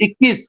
21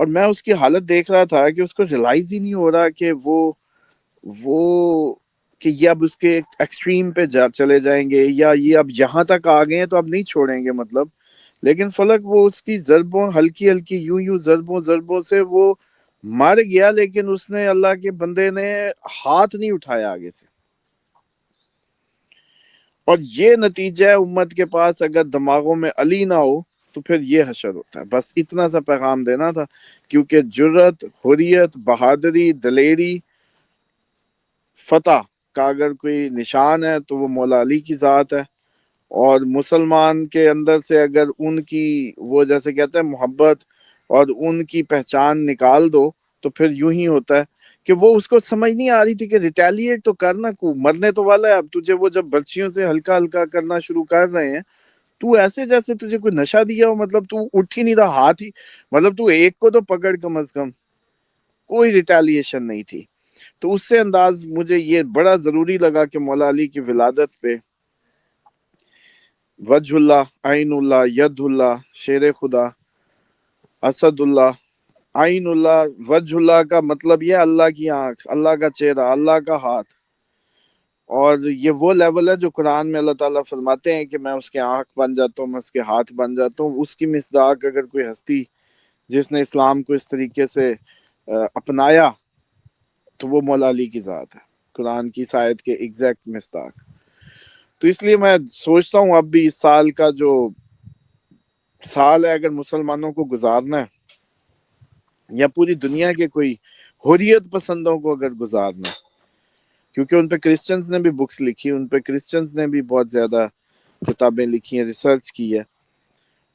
اور میں اس کی حالت دیکھ رہا تھا کہ اس کو ریلائز ہی نہیں ہو رہا کہ وہ کہ یہ اب اس کے ایکسٹریم پہ چلے جائیں گے یا یہ اب یہاں تک آ گئے ہیں تو اب نہیں چھوڑیں گے مطلب. لیکن فلک وہ اس کی ضربوں ہلکی ہلکی یوں ضربوں سے وہ مر گیا, لیکن اس نے اللہ کے بندے نے ہاتھ نہیں اٹھایا آگے سے. اور یہ نتیجہ ہے امت کے پاس اگر دماغوں میں علی نہ ہو تو پھر یہ حشر ہوتا ہے. بس اتنا سا پیغام دینا تھا, کیونکہ جرت, حریت, بہادری, دلیری, فتح کا اگر کوئی نشان ہے تو وہ مولا علی کی ذات ہے. اور مسلمان کے اندر سے اگر ان کی وہ جیسے کہتے ہیں محبت اور ان کی پہچان نکال دو تو پھر یوں ہی ہوتا ہے کہ وہ اس کو سمجھ نہیں آ رہی تھی کہ ریٹیلیٹ تو کرنا کو مرنے تو والا ہے اب تجھے. وہ جب برچیوں سے ہلکا ہلکا کرنا شروع کر رہے ہیں تو ایسے جیسے تجھے کوئی نشہ دیا ہو, مطلب تو اٹھ ہی نہیں رہا, ہاتھ ہی مطلب تو ایک کو تو پکڑ کم از کم, کوئی ریٹیلیشن نہیں تھی. تو اس سے انداز مجھے یہ بڑا ضروری لگا کہ مولا علی کی ولادت پہ وجہ اللہ, عین اللہ, ید اللہ, شیر خدا, اسد اللہ, عین اللہ, وجہ اللہ کا مطلب یہ اللہ کی آنکھ, اللہ کا چہرہ, اللہ کا ہاتھ. اور یہ وہ لیول ہے جو قرآن میں اللہ تعالیٰ فرماتے ہیں کہ میں اس کے آنکھ بن جاتا ہوں, میں اس کے ہاتھ بن جاتا ہوں. اس کی مصداق اگر کوئی ہستی جس نے اسلام کو اس طریقے سے اپنایا تو وہ مولا علی کی ذات ہے, قرآن کی اس آیت کے ایگزیکٹ مصداق. تو اس لیے میں سوچتا ہوں اب بھی اس سال کا جو سال ہے اگر مسلمانوں کو گزارنا ہے یا پوری دنیا کے کوئی حریت پسندوں کو اگر گزارنا ہے, کیونکہ ان پہ کرسچنز نے بھی بکس لکھی, ان پہ کرسچنز نے بھی بہت زیادہ کتابیں لکھی ہیں, ریسرچ کی ہے.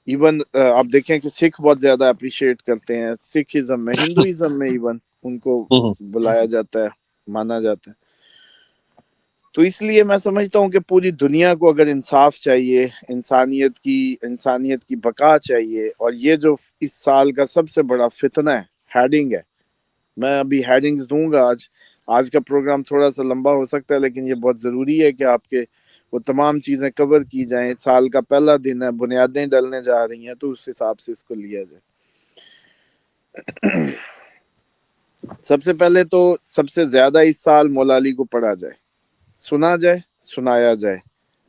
ایون آپ دیکھیں کہ سکھ بہت زیادہ اپریشیٹ کرتے ہیں, سکھ ازم میں, ہندوازم میں ایون ان کو بلایا جاتا ہے, مانا جاتا ہے. تو اس لیے میں سمجھتا ہوں کہ پوری دنیا کو اگر انصاف چاہیے, انسانیت کی بقا چاہیے, اور یہ جو اس سال کا سب سے بڑا فتنہ ہے, ہیڈنگ ہے, میں ابھی ہیڈنگز دوں گا. آج کا پروگرام تھوڑا سا لمبا ہو سکتا ہے لیکن یہ بہت ضروری ہے کہ آپ کے وہ تمام چیزیں کور کی جائیں. سال کا پہلا دن ہے, بنیادیں ڈلنے جا رہی ہیں, تو اس حساب سے اس کو لیا جائے. سب سے پہلے تو سب سے زیادہ اس سال مولا علی کو پڑھا جائے, سنا جائے, سنایا جائے.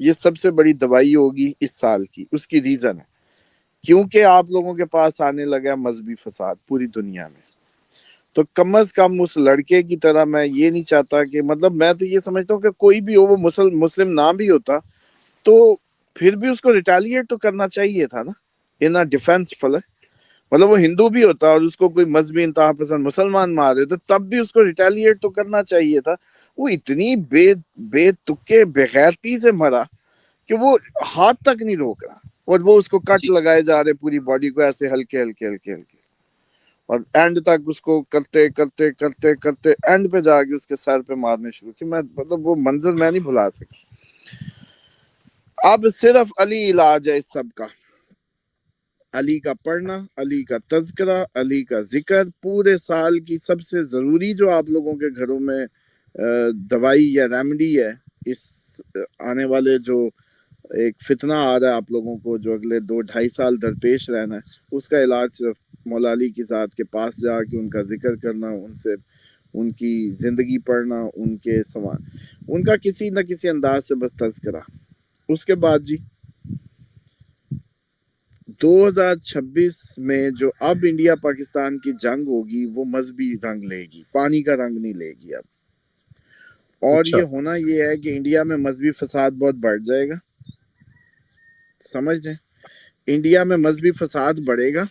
یہ سب سے بڑی دوائی ہوگی اس سال کی. اس کی ریزن ہے کیونکہ آپ لوگوں کے پاس آنے لگا مذہبی فساد پوری دنیا میں. تو کم از کم اس لڑکے کی طرح میں یہ نہیں چاہتا کہ مطلب میں تو یہ سمجھتا ہوں کہ کوئی بھی ہو, وہ مسلم نہ بھی ہوتا تو پھر بھی اس کو ریٹیلیٹ تو کرنا چاہیے تھا نا, ان ڈیفense فلک. مطلب وہ ہندو بھی ہوتا اور اس کو کوئی مذہبی انتہا پسند مسلمان مار رہے تو تب بھی اس کو ریٹیلیٹ تو کرنا چاہیے تھا. وہ اتنی بے تکے بغیرتی سے مرا کہ وہ ہاتھ تک نہیں روک رہا, اور وہ اس کو کٹ لگائے جا رہے پوری باڈی کو ایسے ہلکے ہلکے ہلکے ہلکے, اور اینڈ تک اس کو کرتے کرتے کرتے کرتے اینڈ پہ جا کے اس کے سر پہ مارنے شروع کی. میں مطلب وہ منظر میں نہیں بھلا سکتا. اب صرف علی علاج ہے اس سب کا, علی کا پڑھنا, علی کا تذکرہ, علی کا ذکر. پورے سال کی سب سے ضروری جو آپ لوگوں کے گھروں میں دوائی یا ریمیڈی ہے اس آنے والے جو ایک فتنہ آ رہا ہے آپ لوگوں کو, جو اگلے 2-2.5 سال درپیش رہنا ہے, اس کا علاج صرف مولا علی کی ذات کے پاس جا کے ان کا ذکر کرنا, ان سے ان کی زندگی پڑھنا, ان کے سوال, ان کا کسی نہ کسی انداز سے بس تذکرہ. اس کے بعد جی 2026 میں جو اب انڈیا پاکستان کی جنگ ہوگی وہ مذہبی رنگ لے گی, پانی کا رنگ نہیں لے گی اب. اور یہ ہونا یہ ہے کہ انڈیا میں مذہبی فساد بہت بڑھ جائے گا, سمجھ رہے ہیں, انڈیا میں مذہبی فساد بڑھے گا,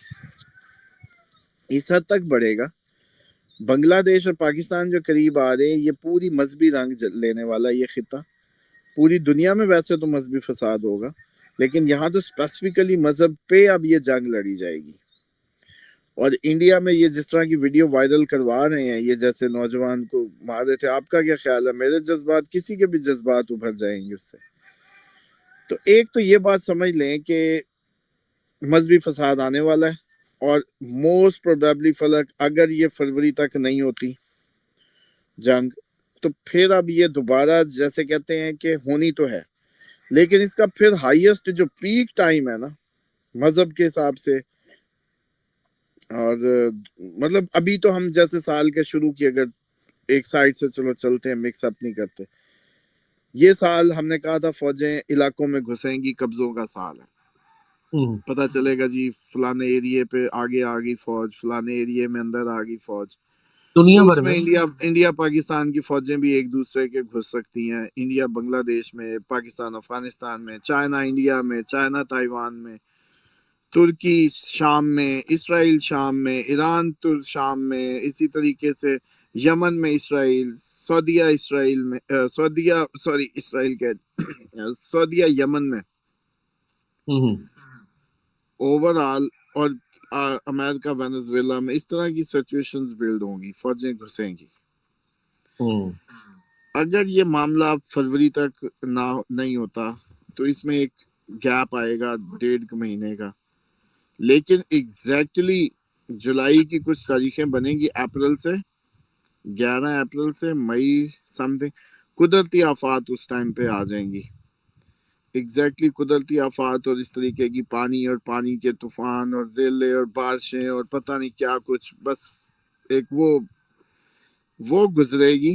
اس حد تک بڑھے گا. بنگلہ دیش اور پاکستان جو قریب آ رہے ہیں یہ پوری مذہبی رنگ لینے والا یہ خطہ. پوری دنیا میں ویسے تو مذہبی فساد ہوگا لیکن یہاں تو اسپیسیفکلی مذہب پہ اب یہ جنگ لڑی جائے گی. اور انڈیا میں یہ جس طرح کی ویڈیو وائرل کروا رہے ہیں, یہ جیسے نوجوان کو مار رہے تھے, آپ کا کیا خیال ہے؟ میرے جذبات, کسی کے بھی جذبات ابھر جائیں گے اس سے. تو ایک تو یہ بات سمجھ لیں کہ مذہبی فساد آنے والا ہے, اور موسٹ پروبیبلی فلک اگر یہ فروری تک نہیں ہوتی جنگ تو پھر اب یہ دوبارہ جیسے کہتے ہیں کہ ہونی تو ہے, لیکن اس کا پھر ہائیسٹ جو پیک ٹائم ہے نا مذہب کے حساب سے اور مطلب ابھی تو ہم جیسے سال کے شروع کی اگر ایک سائڈ سے چلو چلتے ہیں، مکس اپ نہیں کرتے. یہ سال ہم نے کہا تھا فوجیں علاقوں میں گھسیں گی، قبضوں کا سال ہے. پتہ چلے گا جی فلانے ایریے پہ آگے آ گئی فوج، فلانے ایریے میں اندر آ گئی فوج. دنیا تو بھر اس میں میں انڈیا پاکستان کی فوجیں بھی ایک دوسرے کے گھس سکتی ہیں. انڈیا بنگلہ دیش میں، پاکستان افغانستان میں، چائنا انڈیا میں، چائنا تائیوان میں، ترکی شام میں، اسرائیل شام میں، ایران شام میں، اسی طریقے سے یمن میں اسرائیل، سعودیہ اسرائیل میں، سعودیہ یمن میں، اوور آل، اور امریکہ وینزویلا میں اس طرح کی سچویشنز بلڈ ہوں گی، فوجیں گھسیں گی. اگر یہ معاملہ فروری تک نہیں ہوتا تو اس میں ایک گیپ آئے گا 1.5 مہینے کا. لیکن ایگزیکٹلی جولائی کی کچھ تاریخیں بنیں گی، اپریل سے 11 اپریل سے مئی سم تھنگ، قدرتی آفات اس ٹائم پہ آ جائیں گی. ایگزیکٹلی قدرتی آفات اور اس طریقے کی پانی اور پانی کے طوفان اور ریلے اور بارشیں اور پتہ نہیں کیا کچھ، بس ایک وہ گزرے گی.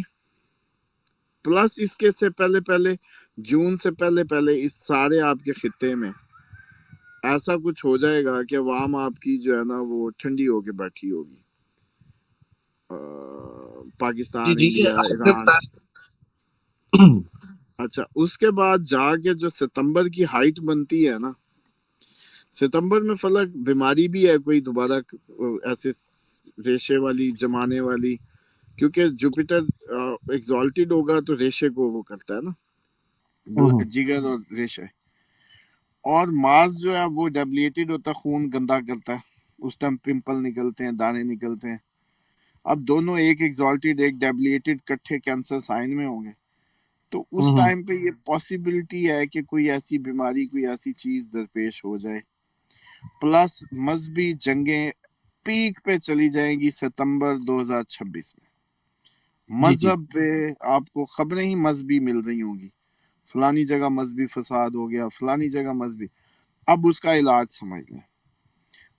پلس اس کے سے پہلے جون سے پہلے اس سارے آپ کے خطے میں ایسا کچھ ہو جائے گا کہ عوام آپ کی جو ہے نا وہ ٹھنڈی ہو کے بیٹھی ہوگی. پاکستان، جی انڈیا، آپ نے ایران. اچھا، اس کے بعد جا کے جو ستمبر کی ہائٹ بنتی ہے نا، ستمبر میں فلک بیماری بھی ہے کوئی دوبارہ ایسے ریشے والی جمانے والی، کیونکہ جوپیٹر ایگزالٹیڈ ہوگا تو ریشے کو وہ کرتا ہے نا، جگر اور ریشے. اور مارس جو ہے وہ ڈیبلیٹڈ ہوتا ہے، خون گندا کرتا ہے، اس ٹائم پمپل نکلتے ہیں، دانے نکلتے ہیں. اب دونوں ایک ایگزالٹیڈ ایک ڈیبلیٹڈ کٹھے کینسر سائن میں ہوں گے، تو اس ٹائم پہ یہ پاسبلٹی ہے کہ کوئی ایسی بیماری، کوئی ایسی چیز درپیش ہو جائے. پلس مذہبی جنگیں پیک پہ چلی جائیں گی ستمبر 2026 میں. مذہب پہ آپ کو خبریں ہی مذہبی مل رہی ہوں گی، فلانی جگہ مذہبی فساد ہو گیا، فلانی جگہ مذہبی. اب اس کا علاج سمجھ لیں.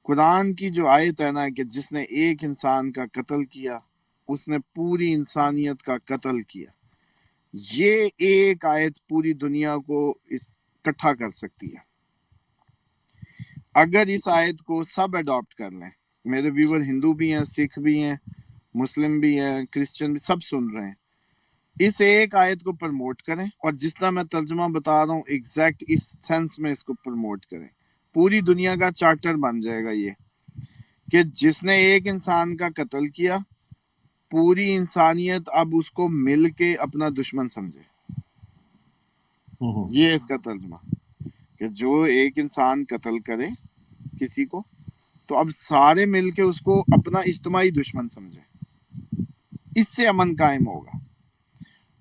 قرآن کی جو آیت ہے نا کہ جس نے ایک انسان کا قتل کیا اس نے پوری انسانیت کا قتل کیا، یہ ایک آیت پوری دنیا کو اکٹھا کر سکتی ہے. اگر اس آیت کو سب اڈاپٹ کر لیں، میرے ویور ہندو بھی ہیں، سکھ بھی ہیں، مسلم بھی ہیں، کرسچن بھی، سب سن رہے ہیں، اس ایک آیت کو پرموٹ کریں، اور جس طرح میں ترجمہ بتا رہا ہوں ایگزیکٹ اس سینس میں اس کو پرموٹ کریں، پوری دنیا کا چارٹر بن جائے گا یہ کہ جس نے ایک انسان کا قتل کیا پوری انسانیت اب اس کو مل کے اپنا دشمن سمجھے. یہ اس کا ترجمہ کہ جو ایک انسان قتل کرے کسی کو تو اب سارے مل کے اس کو اپنا اجتماعی دشمن سمجھے، اس سے امن قائم ہوگا.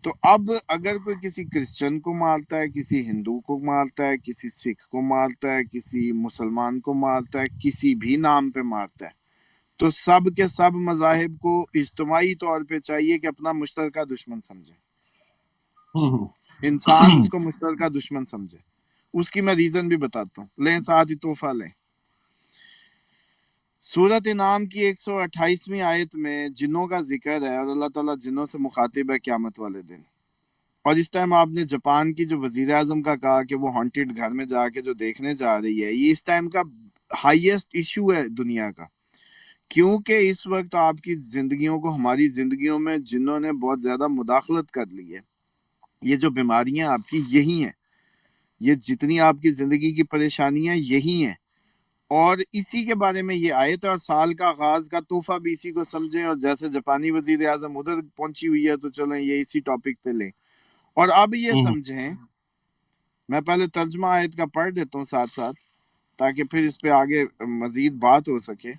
تو اب اگر کوئی کسی کرسچن کو مارتا ہے، کسی ہندو کو مارتا ہے، کسی سکھ کو مارتا ہے، کسی مسلمان کو مارتا ہے، کسی بھی نام پہ مارتا ہے، تو سب کے سب مذاہب کو اجتماعی طور پہ چاہیے کہ اپنا مشترکہ دشمن سمجھے، انسان اس کو مشترکہ دشمن سمجھے. اس کی میں ریزن بھی بتاتا ہوں، لیں ساتھ ہی تحفہ لیں. سورۃ انعام کی 128ویں آیت میں جنوں کا ذکر ہے، اور اللہ تعالیٰ جنوں سے مخاطب ہے قیامت والے دن. اور اس ٹائم آپ نے جاپان کی جو وزیر اعظم کا کہا کہ وہ ہانٹیڈ گھر میں جا کے جو دیکھنے جا رہی ہے، یہ اس ٹائم کا ہائیسٹ ایشو ہے دنیا کا، کیونکہ اس وقت آپ کی زندگیوں کو، ہماری زندگیوں میں جنوں نے بہت زیادہ مداخلت کر لی ہے. یہ جو بیماریاں آپ کی یہی ہیں، یہ جتنی آپ کی زندگی کی پریشانیاں یہی ہیں، اور اسی کے بارے میں یہ آیت اور سال کا آغاز کا تحفہ بھی اسی کو سمجھیں. اور جیسے جاپانی وزیر اعظم ادھر پہنچی ہوئی ہے تو چلیں یہ اسی ٹاپک پہ لیں. اور اب یہ سمجھیں، میں پہلے ترجمہ آیت کا پڑھ دیتا ہوں ساتھ ساتھ تاکہ پھر اس پہ آگے مزید بات ہو سکے.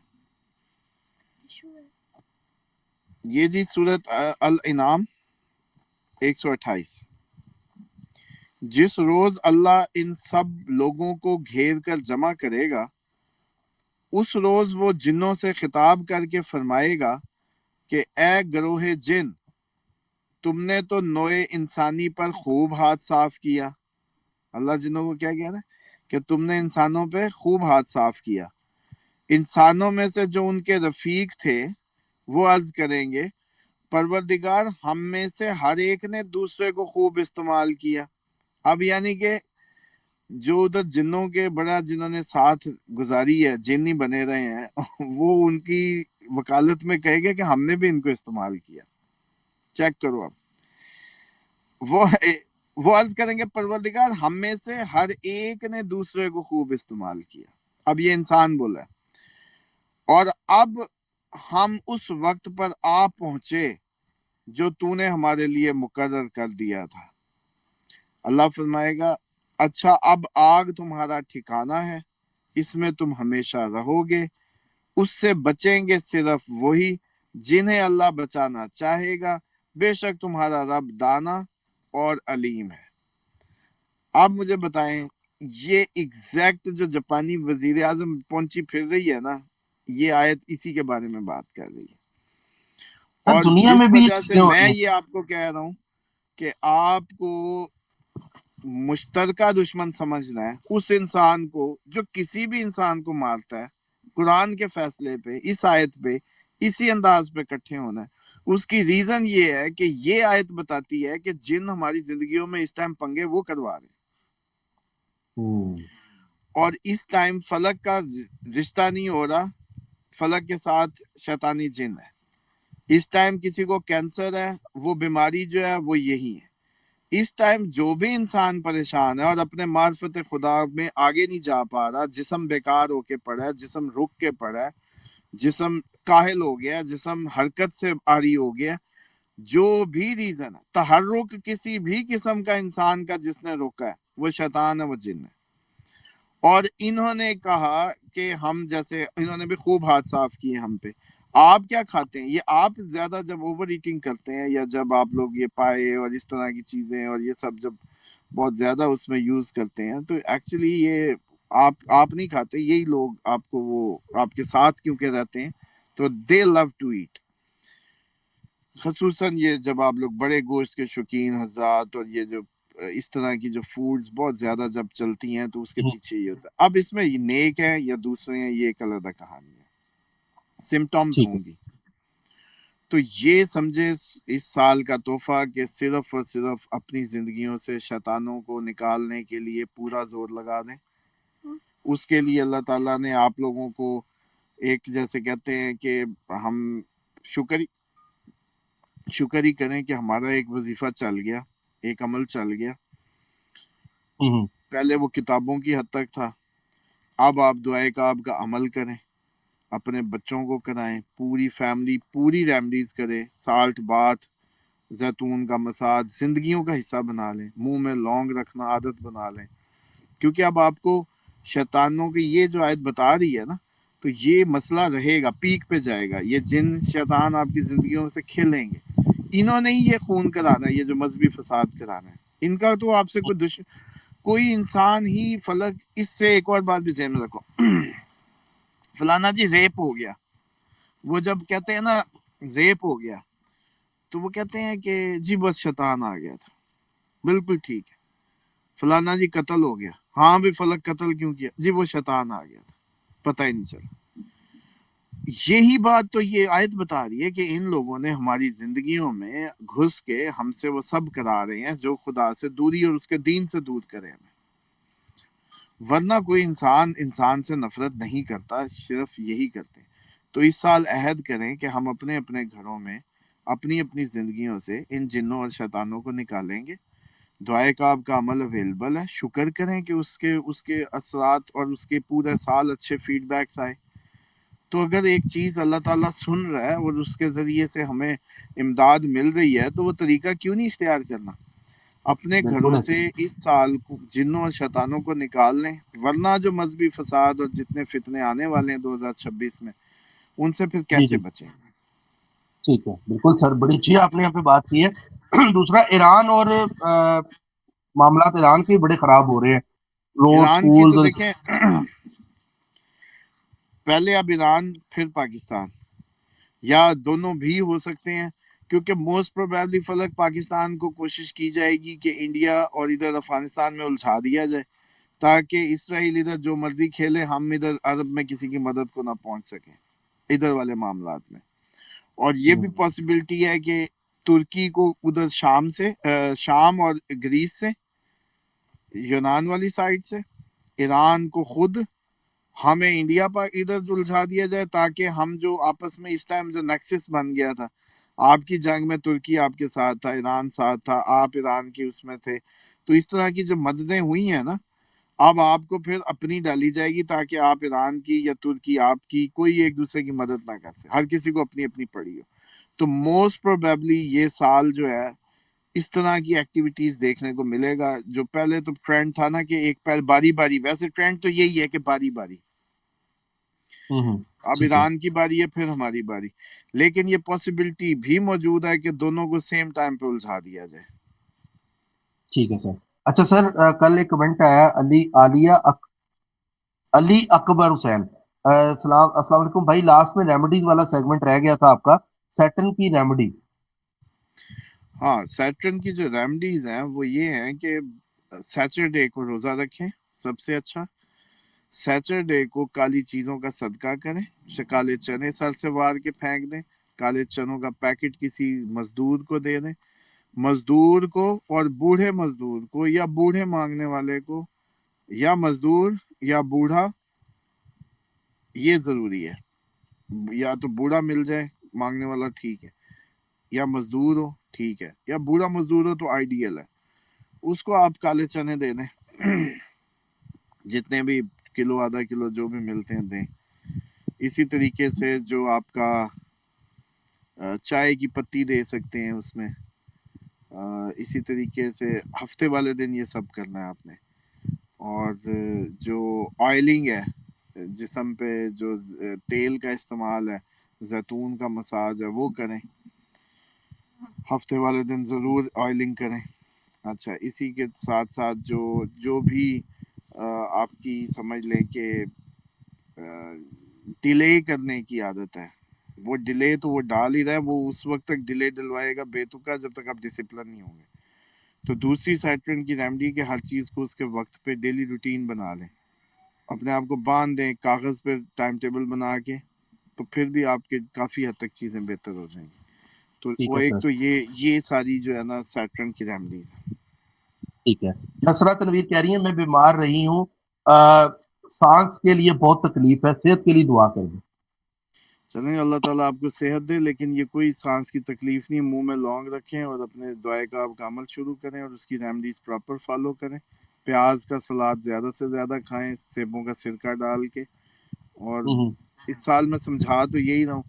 یہ جی سورۃ الانعام 128. جس روز اللہ ان سب لوگوں کو گھیر کر جمع کرے گا، اس روز وہ جنوں سے خطاب کر کے فرمائے گا کہ اے گروہ جن، تم نے تو نوع انسانی پر خوب ہاتھ صاف کیا. اللہ جنوں کو کیا کہہ رہا ہے کہ تم نے انسانوں پہ خوب ہاتھ صاف کیا. انسانوں میں سے جو ان کے رفیق تھے وہ عرض کریں گے پروردگار ہم میں سے ہر ایک نے دوسرے کو خوب استعمال کیا. اب یعنی کہ جو ادھر جنوں کے بڑا جنہوں نے ساتھ گزاری ہے، جن ہی بنے رہے ہیں، وہ ان کی وکالت میں کہے گے کہ ہم نے بھی ان کو استعمال کیا. چیک کرو اب. وہ عرض کریں گے پروردگار ہم میں سے ہر ایک نے دوسرے کو خوب استعمال کیا. اب یہ انسان بولا ہے. اور اب ہم اس وقت پر آ پہنچے جو تو نے ہمارے لیے مقرر کر دیا تھا. اللہ فرمائے گا اچھا اب آگ تمہارا ٹھکانہ ہے، اس میں تم ہمیشہ رہو گے، اس سے بچیں گے صرف وہی جنہیں اللہ بچانا چاہے گا، بے شک تمہارا رب دانا اور علیم ہے. آپ مجھے بتائیں یہ ایگزیکٹ جو جاپانی وزیر اعظم پہنچی پھر رہی ہے نا، یہ آیت اسی کے بارے میں بات کر رہی ہے. سر اور دنیا جس میں بھی یہ وجہ سے چیزیں ہو میں رہی ہیں. یہ آپ کو کہہ رہا ہوں کہ آپ کو مشترکہ دشمن سمجھنا ہے اس انسان کو جو کسی بھی انسان کو مارتا ہے، قرآن کے فیصلے پہ اس آیت پہ اسی انداز پہ اکٹھے ہونا ہے. اس کی ریزن یہ ہے کہ یہ آیت بتاتی ہے کہ جن ہماری زندگیوں میں اس ٹائم پنگے وہ کروا رہے ہیں، اور اس ٹائم فلک کا رشتہ نہیں ہو رہا، فلک کے ساتھ شیطانی جن ہے. اس ٹائم کسی کو کینسر ہے، وہ بیماری جو ہے وہ یہی ہے. اس ٹائم جو بھی انسان پریشان ہے اور اپنے معرفت خدا میں آگے نہیں جا پا رہا، جسم بیکار ہو کے پڑا ہے، جسم رک کے پڑا ہے، جسم کاہل ہو گیا، جسم حرکت سے آری ہو گیا، جو بھی ریزن ہے، تحرک کسی بھی قسم کا انسان کا جس نے روکا ہے وہ شیطان ہے، وہ جن ہے. اور انہوں نے کہا کہ ہم جیسے انہوں نے بھی خوب ہاتھ صاف کیے ہم پہ. آپ کیا کھاتے ہیں؟ یہ آپ زیادہ جب اوور ایٹنگ کرتے ہیں یا جب آپ لوگ یہ پائے اور اس طرح کی چیزیں اور یہ سب جب بہت زیادہ اس میں یوز کرتے ہیں تو ایکچولی یہ آپ نہیں کھاتے، یہی لوگ آپ کو وہ آپ کے ساتھ کیونکہ رہتے ہیں تو دے لو ٹو ایٹ. خصوصاً یہ جب آپ لوگ بڑے گوشت کے شوقین حضرات اور یہ جو اس طرح کی جو فوڈز بہت زیادہ جب چلتی ہیں تو اس کے پیچھے یہ ہوتا ہے. اب اس میں یہ نیک ہے یا دوسرے ہیں یہ ایک علیحدہ کہانی ہے، سمٹمز ہوں گی. تو یہ سمجھے اس سال کا تحفہ کہ صرف اور صرف اپنی زندگیوں سے شیطانوں کو نکالنے کے لیے پورا زور لگا دیں. اس کے لیے اللہ تعالیٰ نے آپ لوگوں کو ایک جیسے کہتے ہیں کہ ہم شکر ہی کریں کہ ہمارا ایک وظیفہ چل گیا، ایک عمل چل گیا. پہلے وہ کتابوں کی حد تک تھا، اب آپ دعائے کا آپ کا عمل کریں، اپنے بچوں کو کرائیں، پوری فیملی پوری ریمڈیز کریں، سالٹ باتھ، زیتون کا مساج زندگیوں کا حصہ بنا لیں، منہ میں لونگ رکھنا عادت بنا لیں. کیونکہ اب آپ کو شیطانوں کی یہ جو آیت بتا رہی ہے نا، تو یہ مسئلہ رہے گا، پیک پہ جائے گا. یہ جن شیطان آپ کی زندگیوں سے کھیلیں گے، انہوں نے ہی یہ خون کرانا ہے، یہ جو مذہبی فساد کرانا ہے ان کا. تو آپ سے کوئی انسان ہی فلک. اس سے ایک اور بات بھی ذہن میں رکھو، فلانا جی ریپ ہو گیا، وہ جب کہتے ہیں نا ریپ ہو گیا تو وہ کہتے ہیں کہ جی بس شیطان آ گیا تھا. بالکل ٹھیک ہے. فلانا جی قتل ہو گیا، ہاں بھی فلک قتل کیوں کیا؟ جی وہ شیطان آ گیا تھا، پتہ ہی نہیں چلا. یہی بات تو یہ آیت بتا رہی ہے کہ ان لوگوں نے ہماری زندگیوں میں گھس کے ہم سے وہ سب کرا رہے ہیں جو خدا سے دوری اور اس کے دین سے دور کرے ہمیں. ورنہ کوئی انسان سے نفرت نہیں کرتا، صرف یہی کرتے. تو اس سال عہد کریں کہ ہم اپنے اپنے گھروں میں اپنی اپنی زندگیوں سے ان جنوں اور شیطانوں کو نکالیں گے. دعائے کا آپ کا عمل اویلیبل ہے، شکر کریں کہ اس کے اثرات اور اس کے پورے سال اچھے فیڈ بیکس آئے. تو اگر ایک چیز اللہ تعالیٰ سن رہا ہے اور اس کے ذریعے سے ہمیں امداد مل رہی ہے تو وہ طریقہ کیوں نہیں اختیار کرنا؟ اپنے گھروں سے اس سال جنوں اور شیطانوں کو نکال لیں، ورنہ جو مذہبی فساد اور جتنے فتنے آنے والے ہیں 2026 میں ان سے پھر کیسے بچیں؟ ٹھیک ہے، بالکل سر، بڑی اچھی آپ نے یہاں پہ بات کی ہے. دوسرا ایران اور معاملات ایران کے بڑے خراب ہو رہے ہیں، روڈ ایران کی تو سکولز. دیکھیں پہلے اب ایران پھر پاکستان یا دونوں بھی ہو سکتے ہیں، کیونکہ موسٹ پروبیبلی فلک پاکستان کو کوشش کی جائے گی کہ انڈیا اور ادھر افغانستان میں الجھا دیا جائے تاکہ اسرائیل ادھر جو مرضی کھیلے، ہم ادھر عرب میں کسی کی مدد کو نہ پہنچ سکیں ادھر والے معاملات میں. اور یہ بھی پاسبلٹی ہے کہ ترکی کو ادھر شام سے شام اور گریس سے، یونان والی سائڈ سے، ایران کو خود، ہمیں انڈیا پر ادھر الجھا دیا جائے، تاکہ ہم جو آپس میں اس ٹائم جو نیکسس بن گیا تھا، آپ کی جنگ میں ترکی آپ کے ساتھ تھا، ایران ساتھ تھا، آپ ایران کی اس میں تھے، تو اس طرح کی جو مددیں ہوئی ہیں نا، اب آپ کو پھر اپنی ڈالی جائے گی تاکہ آپ ایران کی یا ترکی آپ کی کوئی ایک دوسرے کی مدد نہ کر سکے، ہر کسی کو اپنی اپنی پڑی ہو. تو موسٹ پروبیبلی یہ سال جو ہے اس طرح کی ایکٹیویٹیز دیکھنے کو ملے گا. جو پہلے تو ٹرینڈ تھا نا کہ ایک پہلے باری باری، ویسے ٹرینڈ تو یہی ہے کہ باری باری، اب ایران کی باری ہے پھر ہماری باری، لیکن یہ پاسبلٹی بھی موجود ہے کہ دونوں کو سیم ٹائم پہ الجھا دیا جائے. ٹھیک ہے سر. اچھا سر، کل ایک کمنٹ آیا علی اکبر حسین. السلام علیکم بھائی، لاسٹ میں ریمیڈیز والا سیگمنٹ رہ گیا تھا آپ کا، سیٹن کی ریمیڈی. ہاں، سیٹرن کی جو ریمیڈیز ہیں وہ یہ ہیں کہ سیٹرڈے کو روزہ رکھیں، سب سے اچھا. سیٹرڈے کو کالی چیزوں کا صدقہ کریں، کالے چنے سر سے وار کے پھینک دیں، کالے چنوں کا پیکٹ کسی مزدور کو دے دیں، مزدور کو، اور بوڑھے مزدور کو یا بوڑھے مانگنے والے کو، یا مزدور یا بوڑھا، یہ ضروری ہے. یا تو بوڑھا مل جائے مانگنے والا ٹھیک ہے، یا مزدور ہو ٹھیک ہے، یا بوڑھا مزدور ہو تو آئیڈیل ہے. اس کو آپ کالے چنے دے دیں، جتنے بھی کلو آدھا کلو جو بھی ملتے ہیں دیں. اسی طریقے سے جو آپ کا چائے کی پتی دے سکتے ہیں اس میں. اسی طریقے سے ہفتے والے دن یہ سب کرنا ہے آپ نے. اور جو آئلنگ ہے جسم پہ، جو تیل کا استعمال ہے، زیتون کا مساج ہے، وہ کریں ہفتے والے دن، ضرور آئلنگ کریں. اچھا، اسی کے ساتھ ساتھ جو بھی آپ کی سمجھ لیں کہ ڈیلے کرنے کی عادت ہے، وہ ڈیلے تو وہ ڈال ہی رہا ہے، وہ اس وقت تک ڈیلے ڈلوائے گا بے تکا جب تک آپ ڈسپلن نہیں ہوں گے. تو دوسری سیٹرن کی ریمیڈی کہ ہر چیز کو اس کے وقت پہ ڈیلی روٹین بنا لیں، اپنے آپ کو باندھ دیں کاغذ پہ ٹائم ٹیبل بنا کے، تو پھر بھی آپ کے کافی حد تک چیزیں بہتر ہو جائیں گی. تو ٹھیک وہ ہے ایک سر. تو یہ ساری جو ہے نا سیٹرن کی ریمیڈیز ہیں. ٹھیک ہے. نصرہ تنویر کہہ رہی ہیں میں بیمار رہی ہوں، سانس کے لیے بہت تکلیف ہے، صحت کے لیے دعا کر دیں. چلیں، اللہ تعالیٰ آپ کو صحت دے، لیکن یہ کوئی سانس کی تکلیف نہیں. منہ میں لونگ رکھیں اور اپنے دعائے کا آپ کا عمل شروع کریں، اور اس کی ریمیڈیز پراپر فالو کریں. پیاز کا سلاد زیادہ سے زیادہ کھائیں، سیبوں کا سرکہ ڈال کے. اور اس سال میں سمجھا تو یہی رہا ہوں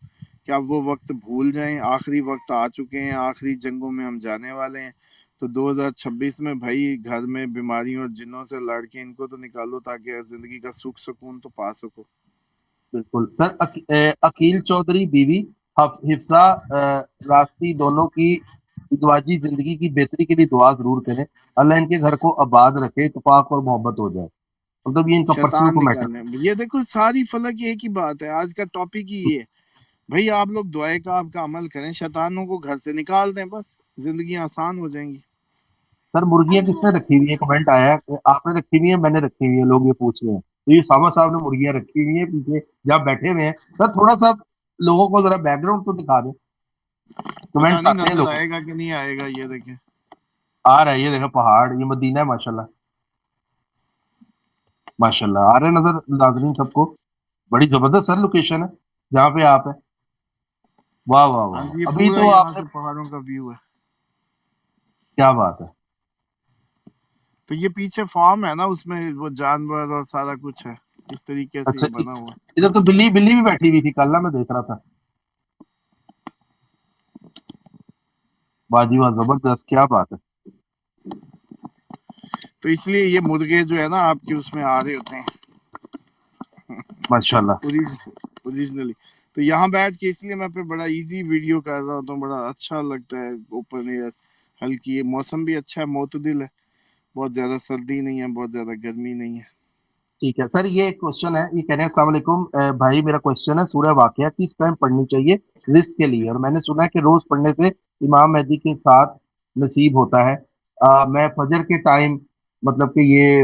کہ اب وہ وقت بھول جائیں، آخری وقت آ چکے ہیں، آخری جنگوں میں ہم جانے والے ہیں. تو 2026 میں بھائی گھر میں بیماریوں اور جنوں سے لڑ کے ان کو تو نکالو، تاکہ زندگی کا سکھ سکون تو پا سکو. بالکل سر. عقیل چودھری بیوی حفصہ راستی دونوں کی ازدواجی زندگی کی بہتری کے لیے دعا ضرور کریں، اللہ ان کے گھر کو آباد رکھے، اتفاق اور محبت ہو جائے. مطلب یہ ان کا پرسنل شیطان کومیٹر. نکالنے، یہ دیکھو ساری فلک ایک ہی بات ہے، آج کا ٹاپک ہی یہ ہے. بھائی آپ لوگ دعائے کا آپ کا عمل کریں، شیطانوں کو گھر سے نکال دیں، بس زندگی آسان ہو جائیں گی. سر مرغیاں کس نے رکھی ہوئی ہیں؟ کمنٹ آیا ہے کہ آپ نے رکھی ہوئی ہیں، میں نے رکھی ہوئی ہیں، لوگ یہ پوچھ رہے ہیں. تو یہ ساما صاحب نے مرغیاں رکھی ہوئی ہیں پیچھے جہاں بیٹھے ہوئے ہیں. سر تھوڑا سا لوگوں کو ذرا بیک گراؤنڈ تو دکھا دیں. پتہ کمنٹس نہیں آتے ہیں نظر لوگوں آئے گا کہ نہیں آئے گا. یہ دیکھیں آ رہا ہے، یہ دیکھیں پہاڑ، یہ مدینہ ہے ماشاءاللہ. ماشاءاللہ آ رہے ہیں نظر ناظرین سب کو. بڑی زبردست سر لوکیشن ہے جہاں پہ آپ ہیں. واہ واہ ہاں واہ. جی، یہ ابھی پورا تو یہاں آپ نے، سے پہاڑوں کا ویو ہے. کیا بات ہے. تو یہ پیچھے فارم ہے نا، اس میں وہ جانور اور سارا کچھ ہے، اس طریقے سے اچھا، یہ بنا ہوا ہے. ادھر تو بلی بھی بیٹھی ہوئی تھی کل نا، میں دیکھ رہا تھا. باجی واہ، زبردست، کیا بات ہے. تو اس لیے یہ مرغے جو ہے نا آپ کے اس میں آ رہے ہوتے ہیں ماشاءاللہ. اوریجنلی. تو یہاں بیٹھ کے اس لیے میں پہ بڑا ایزی ویڈیو کر رہا ہوں، تو بڑا اچھا لگتا ہے. اوپن ایئر، ہلکی، موسم بھی اچھا ہے، معتدل ہے، بہت زیادہ سردی نہیں ہے، بہت زیادہ گرمی نہیں ہے. ٹھیک ہے سر. یہ ایک کوشچن ہے، یہ کہہ رہے ہیں السلام علیکم بھائی، میرا کوشچن ہے سورہ واقعہ کس ٹائم پڑھنی چاہیے رزق کے لیے؟ اور میں نے سنا ہے کہ روز پڑھنے سے امام مہدی کے ساتھ نصیب ہوتا ہے. میں فجر کے ٹائم، مطلب کہ یہ